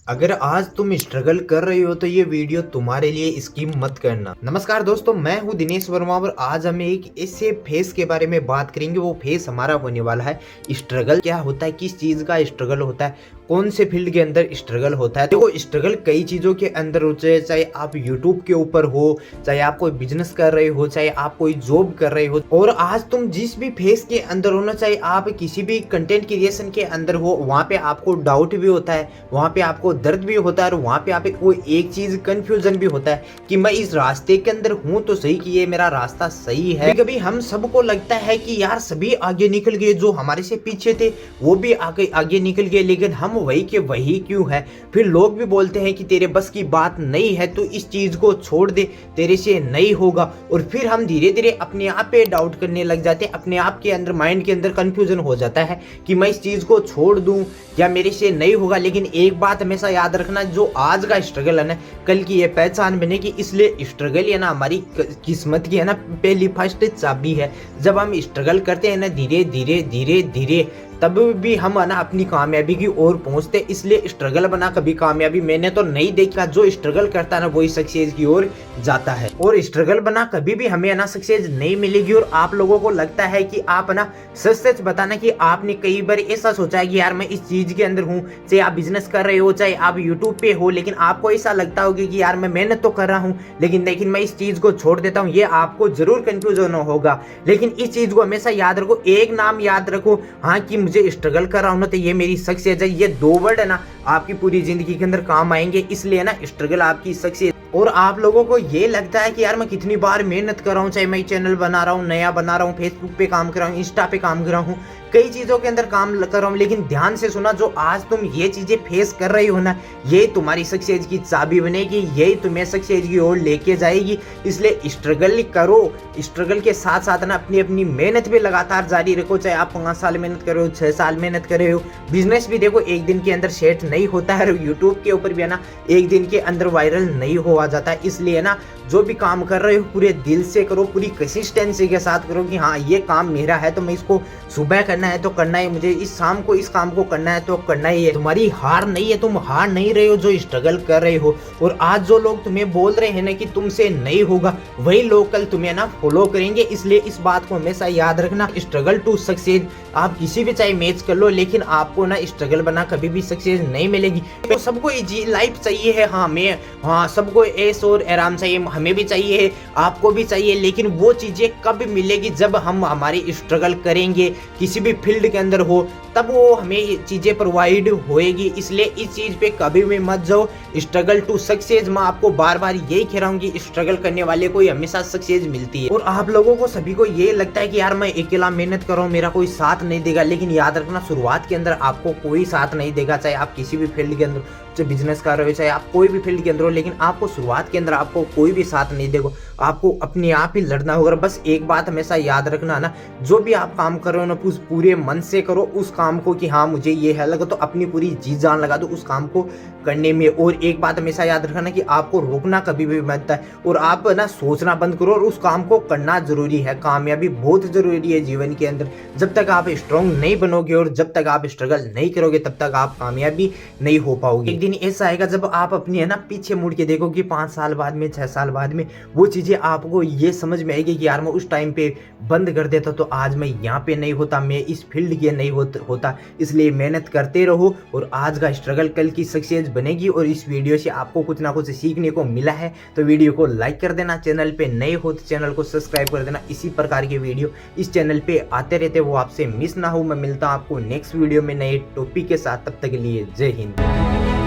अगर आज तुम स्ट्रगल कर रहे हो तो ये वीडियो तुम्हारे लिए स्किप मत करना। नमस्कार दोस्तों, मैं हूं दिनेश वर्मा और आज हम एक ऐसे फेस के बारे में बात करेंगे। वो फेस हमारा होने वाला है स्ट्रगल। क्या होता है, किस चीज का स्ट्रगल होता है, कौन से फील्ड के अंदर स्ट्रगल होता है। देखो, स्ट्रगल कई चीजों के अंदर होता है, चाहे आप यूट्यूब के ऊपर हो, चाहे आप कोई बिजनेस कर रहे हो, चाहे आप कोई जॉब कर रहे हो। और आज तुम जिस भी फेस के अंदर हो ना, चाहे आप किसी भी कंटेंट क्रिएशन के अंदर हो, वहां पे आपको डाउट भी होता है, वहां पे आपको दर्द भी होता है और वहां पे आप कोई एक चीज कंफ्यूजन भी होता है कि मैं इस रास्ते के अंदर हूं तो सही कि ये मेरा रास्ता सही है। कभी हम सबको लगता है कि यार सभी आगे निकल गए, जो हमारे से पीछे थे वो भी आगे आगे निकल गए, लेकिन हम वही के वही क्यों है। फिर लोग भी बोलते हैं कि तेरे बस की बात नहीं है, तू इस चीज को छोड़ दे, तेरे से नहीं होगा। और फिर हम धीरे धीरे अपने आप पे डाउट करने लग जाते हैं, अपने आप के अंदर माइंड के अंदर कंफ्यूजन हो जाता है कि मैं इस चीज को छोड़ दूं या मेरे से नहीं होगा। लेकिन एक बात हमेशा याद रखना, जो आज का स्ट्रगल है ना, कल की ये पहचान बनेगी। इसलिए स्ट्रगल है ना हमारी किस्मत की है ना पहली फर्स्ट चाबी है। जब हम स्ट्रगल करते हैं ना धीरे धीरे धीरे धीरे, तब भी हम ना अपनी कामयाबी की ओर पहुंचते। इसलिए स्ट्रगल बना कभी कामयाबी मैंने तो नहीं देखा। जो स्ट्रगल करता है ना वही सक्सेस की ओर जाता है, और स्ट्रगल बना कभी भी हमें ना सक्सेस नहीं मिलेगी। और आप लोगों को लगता है कि आप ना सच सच बताना कि आपने कई बार ऐसा सोचा है कि यार मैं इस चीज के अंदर हूँ, चाहे आप बिजनेस कर रहे हो, चाहे आप यूट्यूब पे हो, लेकिन आपको ऐसा लगता होगा कि यार मैं मेहनत तो कर रहा हूँ लेकिन मैं इस चीज को छोड़ देता हूँ। ये आपको जरूर कंफ्यूजन होगा, लेकिन इस चीज को हमेशा याद रखो, एक नाम याद रखो, हाँ कि मुझे स्ट्रगल कर रहा हूं ना तो ये मेरी सक्सेस है। ये दो वर्ड है ना आपकी पूरी जिंदगी के अंदर काम आएंगे। इसलिए ना स्ट्रगल आपकी सक्सेस। और आप लोगों को ये लगता है कि यार मैं कितनी बार मेहनत कर रहा हूँ, चाहे मैं चैनल बना रहा हूँ, नया बना रहा हूँ, फेसबुक पे काम कर रहा हूँ, इंस्टा पे काम कर रहा हूँ, कई चीजों के अंदर काम कर रहा हूँ, लेकिन ध्यान से सुना, जो आज तुम ये चीजें फेस कर रही हो ना, ये तुम्हारी सक्सेस की चाबी बनेगी, यही तुम्हें सक्सेस की ओर लेके जाएगी। इसलिए स्ट्रगल करो, स्ट्रगल के साथ साथ ना अपनी अपनी मेहनत भी लगातार जारी रखो। चाहे आप 5 साल मेहनत कर रहे हो, 6 साल मेहनत कर रहे हो। बिजनेस भी देखो एक दिन के अंदर सेट नहीं होता है, यूट्यूब के ऊपर भी है ना एक दिन के अंदर वायरल नहीं हो जाता है। इसलिए ना जो भी काम कर रहे हो पूरे दिल से करो, पूरी कंसिस्टेंसी के साथ करो कि हाँ ये काम मेरा है तो मैं इसको सुबह करना है तो करना है, मुझे इस शाम को इस काम को करना है तो करना ही है। तुम्हारी हार नहीं है, तुम हार नहीं रहे हो जो स्ट्रगल कर रहे हो। और आज जो लोग तुम्हें बोल रहे हैं ना कि तुमसे नहीं होगा, वही लोग कल तुम्हें ना फॉलो करेंगे। इसलिए इस बात को हमेशा याद रखना, स्ट्रगल टू सक्सेस। आप किसी भी चाहे मैच कर लो, लेकिन आपको ना स्ट्रगल बना कभी भी सक्सेस नहीं मिलेगी। तो सबको इजी लाइफ चाहिए है, हाँ सबको ऐश और आराम चाहिए, हमें भी चाहिए, आपको भी चाहिए, लेकिन वो चीजें कब मिलेगी जब हम हमारी स्ट्रगल करेंगे, किसी भी फील्ड के अंदर हो, तब वो हमें चीजें प्रोवाइड होएगी। इसलिए इस चीज पे कभी भी मत जाओ। स्ट्रगल टू सक्सेस, मैं आपको बार बार यही कह रहा हूँ कि स्ट्रगल करने वाले को हमेशा सक्सेस मिलती है। और आप लोगों को सभी को ये लगता है कि यार मैं अकेला मेहनत कर रहा हूँ, मेरा कोई साथ नहीं देगा, लेकिन याद रखना शुरुआत के अंदर आपको कोई साथ नहीं देगा। चाहे आप किसी भी फील्ड के अंदर बिजनेस कर रहे हो, चाहे आप कोई भी फील्ड के अंदर हो, लेकिन आपको शुरुआत के अंदर आपको कोई भी साथ नहीं देगा। आपको अपने आप ही लड़ना होगा। बस एक बात हमेशा याद रखना ना, जो भी आप काम कर रहे हो ना उस पूरे मन से करो उस काम को कि हाँ मुझे ये है लगा, तो अपनी पूरी जी जान लगा दो उस काम को करने में। और एक बात हमेशा याद रखना कि आपको रोकना कभी भी मत है, और आप ना सोचना बंद करो और उस काम को करना जरूरी है। कामयाबी बहुत जरूरी है जीवन के अंदर। जब तक आप स्ट्रांग नहीं बनोगे और जब तक आप स्ट्रगल नहीं करोगे, तब तक आप कामयाबी नहीं हो पाओगे। एक दिन ऐसा आएगा जब आप अपनी है ना पीछे मुड़ के देखोगे 5 साल बाद में, 6 साल बाद में, वो चीजें आपको ये समझ में आएगी कि यार मैं उस टाइम पे बंद कर देता तो आज मैं यहाँ पे नहीं होता, मैं इस फील्ड के नहीं होता। इसलिए मेहनत करते रहो और आज का स्ट्रगल कल की सक्सेस बनेगी। और इस वीडियो से आपको कुछ ना कुछ सीखने को मिला है तो वीडियो को लाइक कर देना, चैनल पे नए हो तो चैनल को सब्सक्राइब कर देना। इसी प्रकार के वीडियो इस चैनल पे आते रहते, वो आपसे मिस ना हो। मैं मिलता हूँ आपको नेक्स्ट वीडियो में नए टॉपिक के साथ, तब तक के लिए जय हिंद।